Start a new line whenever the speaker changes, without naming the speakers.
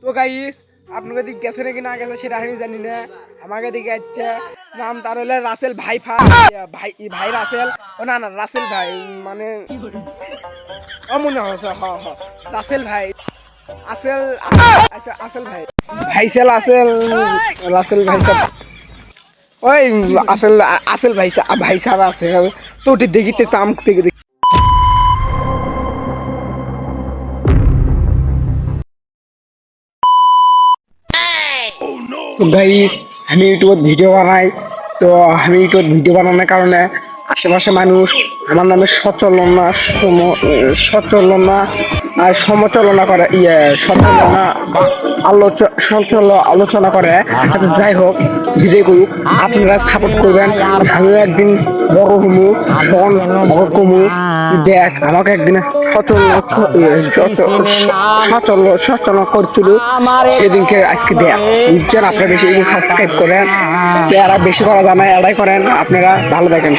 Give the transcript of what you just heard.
তো গাইস আপনাদের দিকে গেছে নাকি না গেছে সেটা আমি জানি না। আমাকে দিকে যাচ্ছে, নাম তার হলে রাসেল ভাই ভাই ভাই রাসেল, ও না না রাসেল ভাই মানে মনে হচ্ছে, রাসেল ভাই আসেল, আচ্ছা আসেল ভাই ভাইসেল আসেল, রাসেল ভাই সাহেব, ওই আসেল আসেল ভাই সাহেব আছে তো ওটি দেখিতে তাম থেকে দেখি। তো গাইস আমি ইউটিউবে ভিডিও বানাই, তো আমি ইউটিউবে ভিডিও বানানোর কারণে আশেপাশে মানুষ আমার নামে সচলনা আর সমালোচনা করে, সচলনা আলোচনা করে। যাই হোক ভিডিও করুক, আপনারা সাপোর্ট করবেন। আমিও একদিন বড় হমু, তখন কমু দেখ আমাকে একদিন সচল করছিল সেদিনকে আজকে দেখ বুঝছেন। আপনারা বেশি বেশি সাবস্ক্রাইব করেন, যারা বেশি করা জানায় এড়াই করেন। আপনারা ভালো দেখেন।